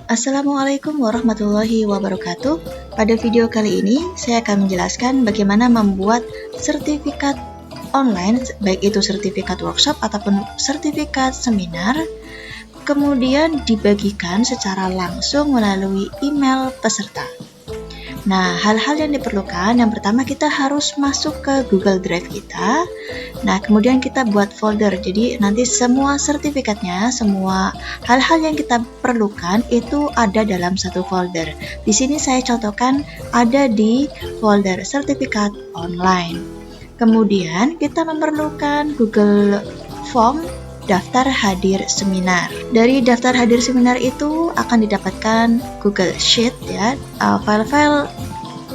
Assalamualaikum warahmatullahi wabarakatuh. Pada video kali ini, saya akan menjelaskan bagaimana membuat sertifikat online, baik itu sertifikat workshop ataupun sertifikat seminar, kemudian dibagikan secara langsung melalui email peserta. Nah, hal-hal yang diperlukan, yang pertama kita harus masuk ke Google Drive kita. Nah, kemudian kita buat folder. Jadi nanti semua sertifikatnya, semua hal-hal yang kita perlukan itu ada dalam satu folder. Di sini saya contohkan ada di folder sertifikat online. Kemudian kita memerlukan Google Form daftar hadir seminar. Dari daftar hadir seminar itu akan didapatkan Google Sheet ya, file-file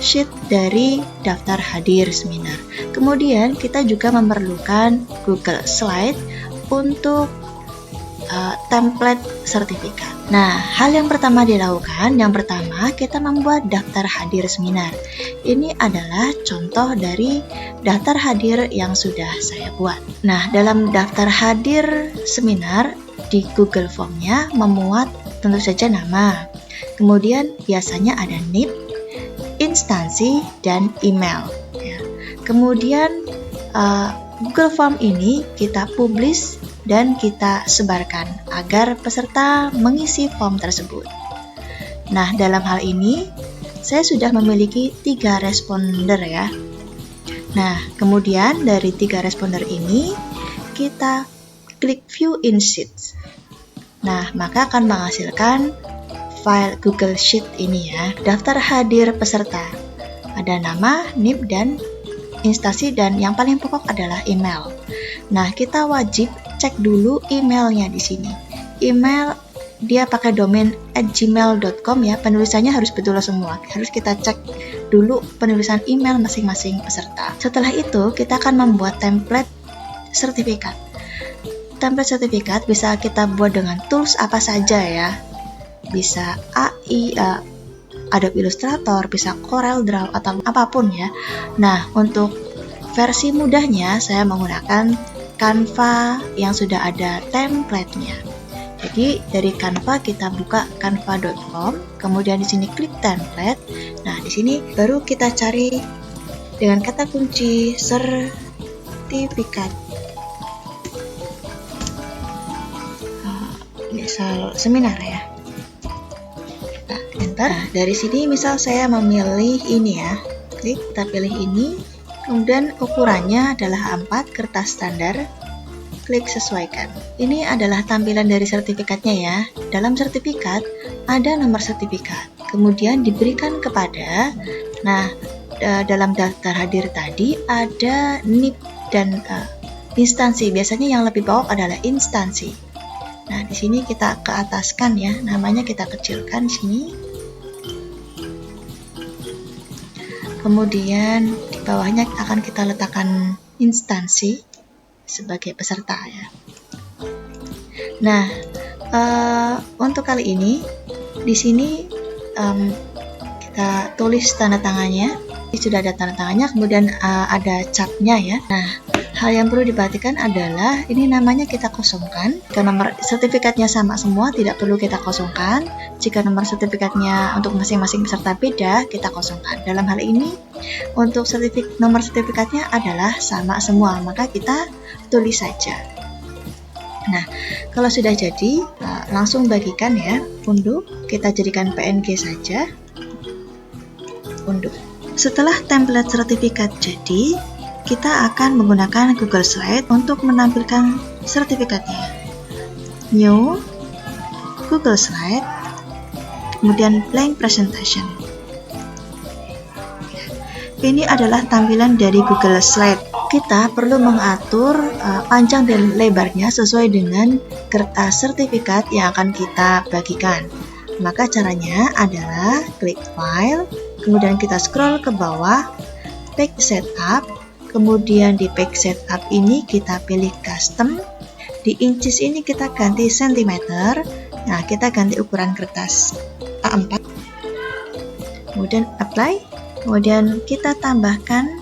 sheet dari daftar hadir seminar. Kemudian kita juga memerlukan Google Slide untuk template sertifikat. Nah, hal yang pertama dilakukan, yang pertama kita membuat daftar hadir seminar. Ini adalah contoh dari daftar hadir yang sudah saya buat. Nah, dalam daftar hadir seminar di Google Form-nya memuat tentu saja nama. Kemudian biasanya ada NIP, instansi, dan email. Ya. Kemudian Google Form ini kita publish dan kita sebarkan agar peserta mengisi form tersebut. Nah, dalam hal ini saya sudah memiliki 3 responder ya. Nah, kemudian dari 3 responder ini kita klik View in Sheets. Nah, maka akan menghasilkan file Google Sheet ini ya. Daftar hadir peserta. Ada nama, NIP, dan instansi, dan yang paling pokok adalah email. Nah, kita wajib cek dulu emailnya di sini. Email dia pakai domain @gmail.com ya, penulisannya harus betul semua. Harus kita cek dulu penulisan email masing-masing peserta. Setelah itu, kita akan membuat template sertifikat. Template sertifikat bisa kita buat dengan tools apa saja ya. Bisa AI, Adobe Illustrator, bisa Corel Draw, atau apapun ya. Nah, untuk versi mudahnya saya menggunakan Canva yang sudah ada template-nya. Jadi dari Canva kita buka canva.com, kemudian di sini klik template. Nah, di sini baru kita cari dengan kata kunci sertifikat. Misal seminar ya. Nah, enter. Dari sini misal saya memilih ini ya. Klik, kita pilih ini. Kemudian ukurannya adalah A4 kertas standar. Klik sesuaikan. Ini adalah tampilan dari sertifikatnya ya. Dalam sertifikat ada nomor sertifikat. Kemudian diberikan kepada, nah dalam daftar hadir tadi ada NIP dan instansi. Biasanya yang lebih bawah adalah instansi. Nah, di sini kita ke ataskan ya. Namanya kita kecilkan sini. Kemudian di bawahnya akan kita letakkan instansi sebagai peserta ya. Nah, untuk kali ini di sini kita tulis tanda tangannya. Ini sudah ada tanda tangannya, kemudian ada capnya ya. Nah, hal yang perlu diperhatikan adalah ini namanya kita kosongkan. Jika nomor sertifikatnya sama semua, tidak perlu kita kosongkan. Jika nomor sertifikatnya untuk masing-masing peserta beda, kita kosongkan. Dalam hal ini, untuk nomor sertifikatnya adalah sama semua, maka kita tulis saja. Nah, kalau sudah jadi, langsung bagikan ya. Unduh, kita jadikan PNG saja. Unduh. Setelah template sertifikat jadi, kita akan menggunakan Google Slide untuk menampilkan sertifikatnya. New, Google Slide, kemudian blank presentation. Ini adalah tampilan dari Google Slide. Kita perlu mengatur panjang dan lebarnya sesuai dengan kertas sertifikat yang akan kita bagikan. Maka caranya adalah klik File, kemudian kita scroll ke bawah, Page Setup. Kemudian di page setup ini kita pilih custom. Di inches ini kita ganti centimeter. Nah, kita ganti ukuran kertas A4. Kemudian apply. Kemudian kita tambahkan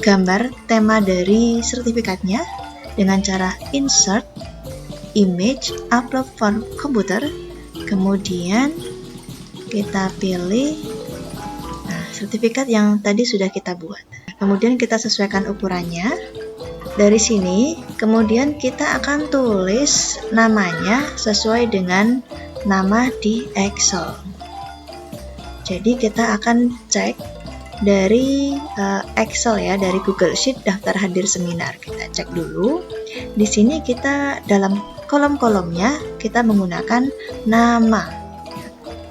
gambar tema dari sertifikatnya dengan cara insert, image, upload from komputer, Kemudian kita pilih sertifikat yang tadi sudah kita buat. Kemudian kita sesuaikan ukurannya. Dari sini, kemudian kita akan tulis namanya sesuai dengan nama di Excel. Jadi kita akan cek dari Excel ya, dari Google Sheet daftar hadir seminar. Kita cek dulu. Di sini kita dalam kolom-kolomnya kita menggunakan nama.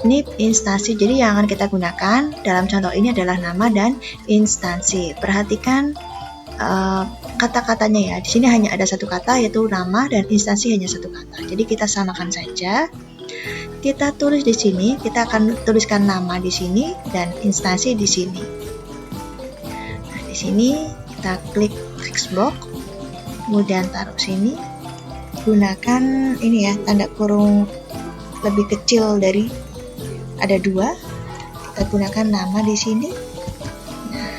NIP instansi, jadi yang akan kita gunakan dalam contoh ini adalah nama dan instansi. Perhatikan kata-katanya ya. Di sini hanya ada satu kata, yaitu nama, dan instansi hanya satu kata. Jadi kita samakan saja. Kita tulis di sini, kita akan tuliskan nama di sini dan instansi di sini. Nah, di sini kita klik text box, kemudian taruh sini. Gunakan ini ya, tanda kurung lebih kecil dari ada 2, kita gunakan nama di sini. Nah,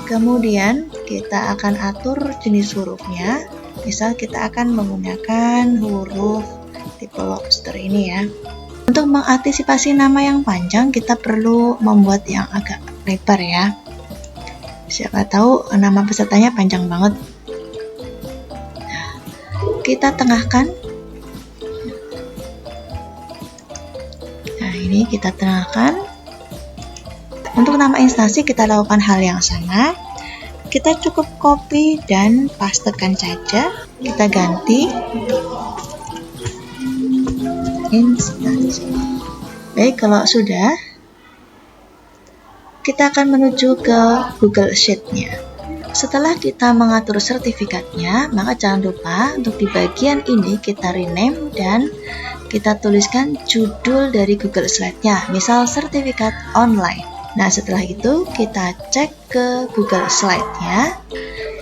kemudian kita akan atur jenis hurufnya. Misal kita akan menggunakan huruf tipe lobster ini ya. Untuk mengantisipasi nama yang panjang, kita perlu membuat yang agak lebar ya. Siapa tahu nama pesertanya panjang banget. Nah, kita tengahkan. Ini kita tengahkan. Untuk nama instansi kita lakukan hal yang sama. Kita cukup copy dan pastekan saja. Kita ganti instansi. Baik, kalau sudah, kita akan menuju ke Google Sheet-nya. Setelah kita mengatur sertifikatnya, maka jangan lupa untuk di bagian ini kita rename dan kita tuliskan judul dari Google Slide-nya, misal sertifikat online. Nah, setelah itu kita cek ke Google Slide-nya.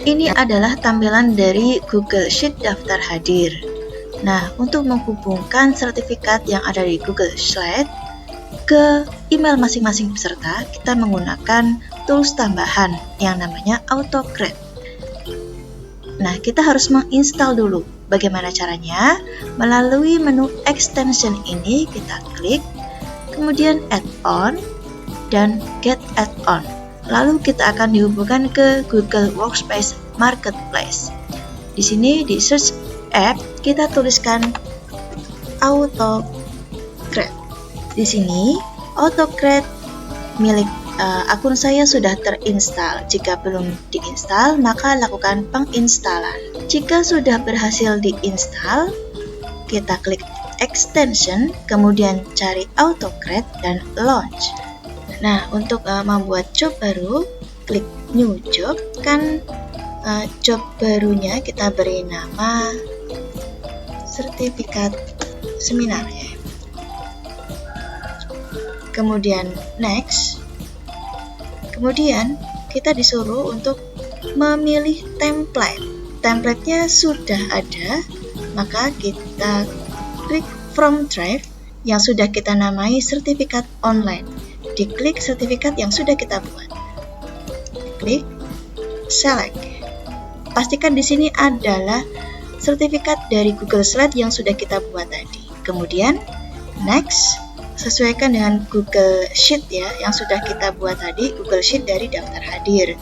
Ini adalah tampilan dari Google Sheet daftar hadir. Nah, untuk menghubungkan sertifikat yang ada di Google Slide ke email masing-masing peserta, kita menggunakan tools tambahan yang namanya AutoCreate. Nah, kita harus menginstal dulu. Bagaimana caranya? Melalui menu extension ini kita klik, kemudian add-on dan get add-on. Lalu kita akan dihubungkan ke Google Workspace Marketplace. Di sini di search app kita tuliskan AutoCreate. Di sini AutoCreate milik akun saya sudah terinstall. Jika belum diinstal, maka lakukan penginstalan. Jika sudah berhasil diinstal, kita klik extension, kemudian cari AutoCreate dan launch. Nah, untuk membuat job baru, klik new job. Kan job barunya kita beri nama sertifikat seminar ya. Kemudian next. Kemudian kita disuruh untuk memilih template. Template-nya sudah ada, maka kita klik from drive yang sudah kita namai sertifikat online. Diklik sertifikat yang sudah kita buat. Klik select. Pastikan di sini adalah sertifikat dari Google Slide yang sudah kita buat tadi. Kemudian next. Sesuaikan dengan Google Sheet ya, yang sudah kita buat tadi, Google Sheet dari daftar hadir.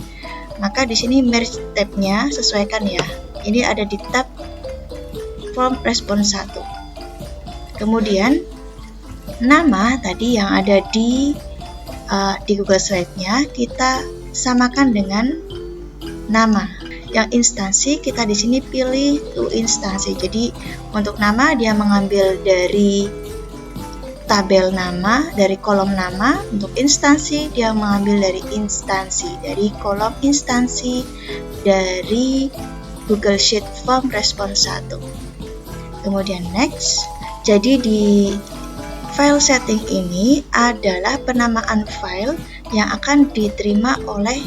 Maka di sini merge tab-nya sesuaikan ya. Ini ada di tab form respons 1. Kemudian nama tadi yang ada di Google Slide-nya kita samakan dengan nama. Yang instansi kita di sini pilih to instansi. Jadi untuk nama dia mengambil dari tabel nama, dari kolom nama. Untuk instansi dia mengambil dari instansi, dari kolom instansi dari Google Sheet Form Respons 1. Kemudian next. Jadi di file setting ini adalah penamaan file yang akan diterima oleh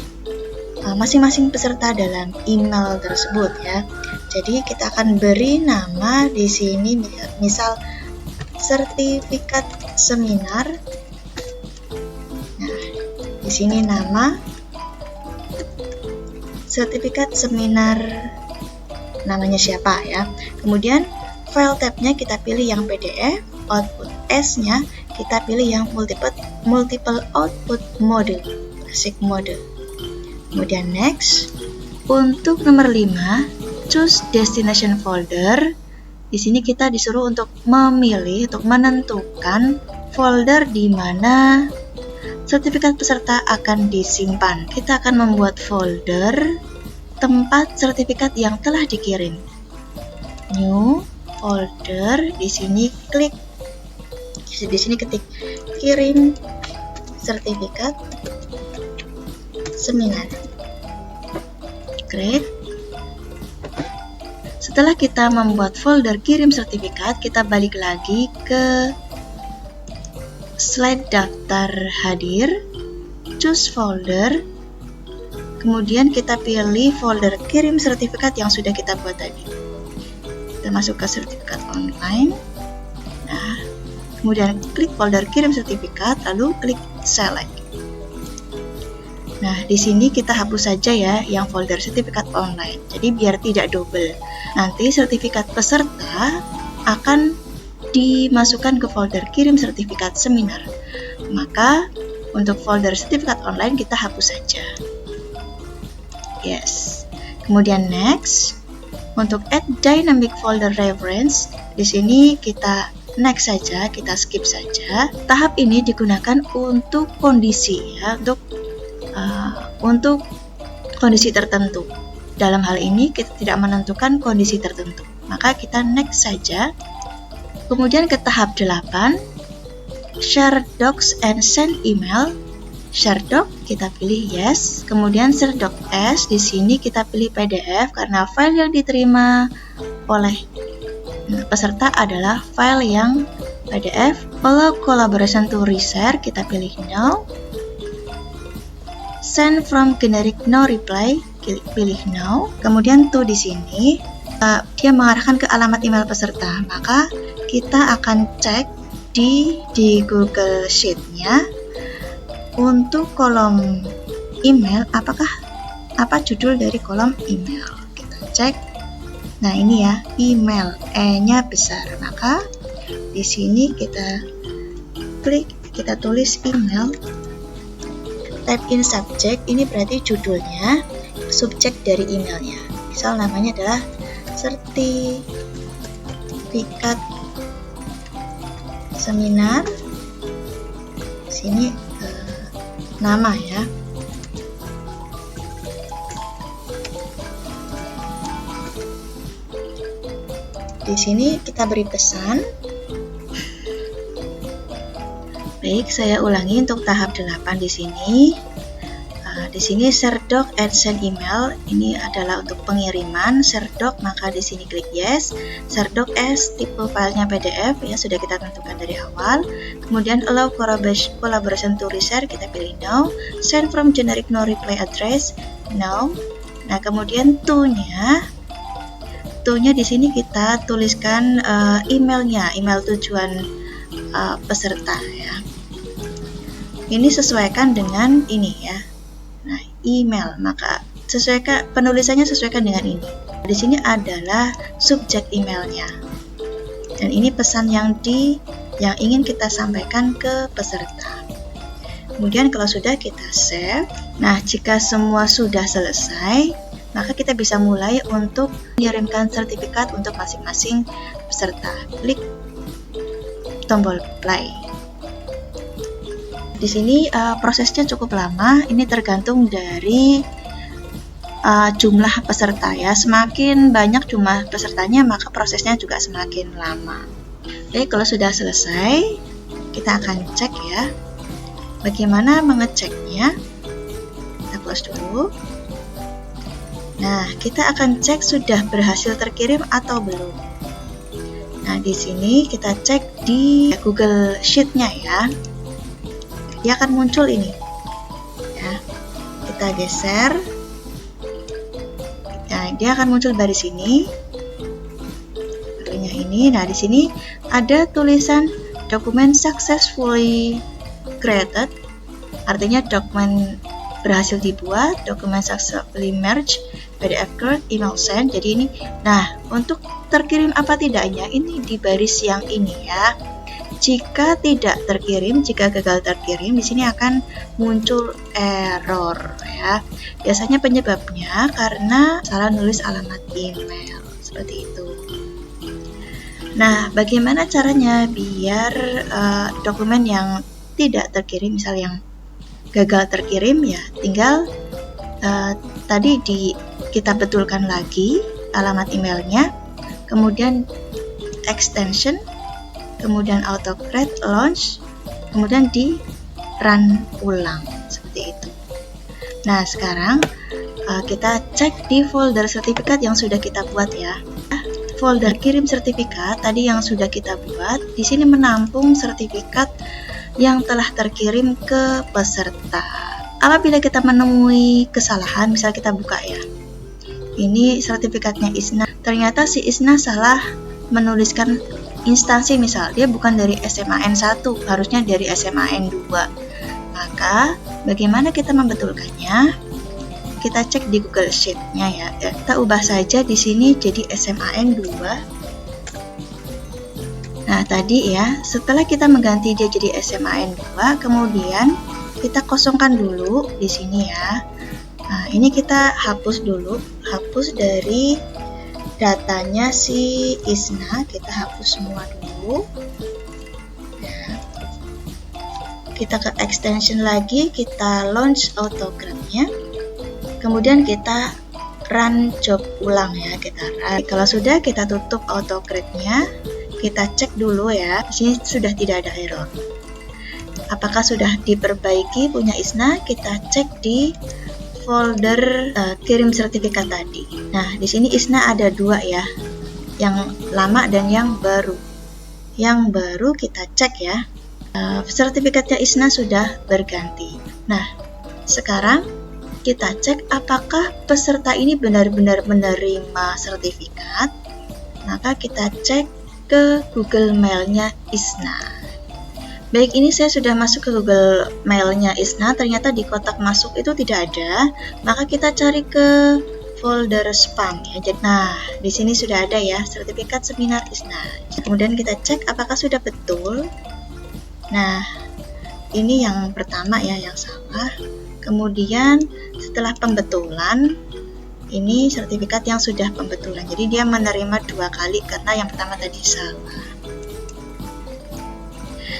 masing-masing peserta dalam email tersebut ya. Jadi kita akan beri nama di sini misal sertifikat seminar. Nah, di sini nama sertifikat seminar namanya siapa ya. Kemudian file tabnya kita pilih yang PDF, output S-nya kita pilih yang multiple output mode, basic mode. Kemudian next. Untuk nomor 5, choose destination folder. Di sini kita disuruh untuk memilih, untuk menentukan folder di mana sertifikat peserta akan disimpan. Kita akan membuat folder tempat sertifikat yang telah dikirim. New folder, di sini klik, di sini ketik kirim sertifikat seminar. Create. Setelah kita membuat folder kirim sertifikat, kita balik lagi ke slide daftar hadir, choose folder, kemudian kita pilih folder kirim sertifikat yang sudah kita buat tadi. Kita masuk ke sertifikat online. Nah, kemudian klik folder kirim sertifikat, lalu klik select. Nah, di sini kita hapus saja ya yang folder sertifikat online. Jadi biar tidak double. Nanti sertifikat peserta akan dimasukkan ke folder kirim sertifikat seminar. Maka untuk folder sertifikat online kita hapus saja. Yes. Kemudian next, untuk add dynamic folder reference, di sini kita next saja, kita skip saja. Tahap ini digunakan untuk kondisi ya, untuk kondisi tertentu. Dalam hal ini kita tidak menentukan kondisi tertentu, maka kita next saja. Kemudian ke tahap 8, share docs and send email. Share doc kita pilih yes, kemudian share doc as, di sini kita pilih PDF karena file yang diterima oleh peserta adalah file yang PDF. Allow collaboration to reshare, kita pilih no. Send from generic no reply, pilih no. Kemudian to di sini dia mengarahkan ke alamat email peserta, maka kita akan cek di Google Sheet-nya untuk kolom email apa judul dari kolom email. Kita cek. Nah, ini ya, email, E-nya besar. Maka di sini kita klik, kita tulis email. Type in subject, ini berarti judulnya, subjek dari emailnya. Misal namanya adalah sertifikat seminar. Sini nama ya. Di sini kita beri pesan. Baik, saya ulangi untuk tahap 8 di sini. Di sini share doc and send email, ini adalah untuk pengiriman. Share doc, maka di sini klik yes. Share doc as, tipe filenya PDF ya, sudah kita tentukan dari awal. Kemudian allow collaboration to reshare, kita pilih no. Send from generic no reply address, no. Nah, kemudian to-nya di sini kita tuliskan emailnya, email tujuan peserta ya. Ini sesuaikan dengan ini ya. Nah, email, maka penulisannya sesuaikan dengan ini. Di sini adalah subjek emailnya. Dan ini pesan yang ingin kita sampaikan ke peserta. Kemudian kalau sudah kita save. Nah, jika semua sudah selesai, maka kita bisa mulai untuk mengirimkan sertifikat untuk masing-masing peserta. Klik tombol play. Di sini prosesnya cukup lama, ini tergantung dari jumlah peserta ya. Semakin banyak jumlah pesertanya, maka prosesnya juga semakin lama. Oke, kalau sudah selesai, kita akan cek ya. Bagaimana mengeceknya? Kita close dulu. Nah, kita akan cek sudah berhasil terkirim atau belum. Nah, di sini kita cek di Google Sheet-nya ya. Dia akan muncul ini ya, kita geser. Nah, dia akan muncul baris ini, barunya ini. Nah, di sini ada tulisan dokumen successfully created, artinya dokumen berhasil dibuat, dokumen successfully merged, PDF create, email send. Jadi ini, nah, untuk terkirim apa tidaknya ini di baris yang ini ya. Jika tidak terkirim, jika gagal terkirim, di sini akan muncul error ya. Biasanya penyebabnya karena salah nulis alamat email, seperti itu. Nah, bagaimana caranya biar dokumen yang tidak terkirim, misal yang gagal terkirim ya, tinggal tadi kita betulkan lagi alamat emailnya, kemudian extension, kemudian autocrate launch, kemudian di run ulang, seperti itu. Nah, sekarang kita cek di folder sertifikat yang sudah kita buat ya. Folder kirim sertifikat tadi yang sudah kita buat, di sini menampung sertifikat yang telah terkirim ke peserta. Apabila kita menemui kesalahan, misal kita buka ya, ini sertifikatnya ISNA, ternyata si ISNA salah menuliskan instansi, misal dia bukan dari SMAN 1, harusnya dari SMAN 2. Maka bagaimana kita membetulkannya? Kita cek di Google Sheet-nya ya. Kita ubah saja di sini jadi SMAN 2. Nah, tadi ya, setelah kita mengganti dia jadi SMAN 2, kemudian kita kosongkan dulu di sini ya. Nah, ini kita hapus dulu, hapus dari datanya si ISNA, kita hapus semua dulu. Nah, kita ke extension lagi, kita launch autocrate-nya. Kemudian kita run job ulang ya, kita run. Kalau sudah, kita tutup autocrate-nya, kita cek dulu ya. Di sini sudah tidak ada error. Apakah sudah diperbaiki punya ISNA? Kita cek di folder kirim sertifikat tadi. Nah, di sini ISNA ada 2 ya, yang lama dan yang baru. Yang baru kita cek ya, sertifikatnya ISNA sudah berganti. Nah, sekarang kita cek apakah peserta ini benar-benar menerima sertifikat. Maka kita cek ke Google Mail-nya ISNA. Baik, ini saya sudah masuk ke Google Mail-nya ISNA, ternyata di kotak masuk itu tidak ada. Maka kita cari ke folder spam ya. Nah, di sini sudah ada ya, sertifikat seminar ISNA. Kemudian kita cek apakah sudah betul. Nah, ini yang pertama ya, yang salah. Kemudian setelah pembetulan, ini sertifikat yang sudah pembetulan. Jadi dia menerima 2 kali karena yang pertama tadi salah.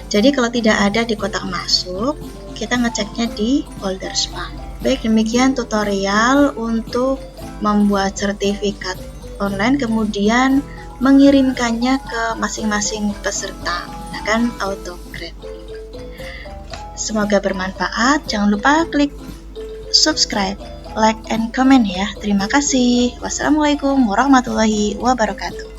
Jadi kalau tidak ada di kotak masuk, kita ngeceknya di folder spam. Baik, demikian tutorial untuk membuat sertifikat online, kemudian mengirimkannya ke masing-masing peserta menggunakan autocrate. Semoga bermanfaat. Jangan lupa klik subscribe, like, and comment ya. Terima kasih. Wassalamualaikum warahmatullahi wabarakatuh.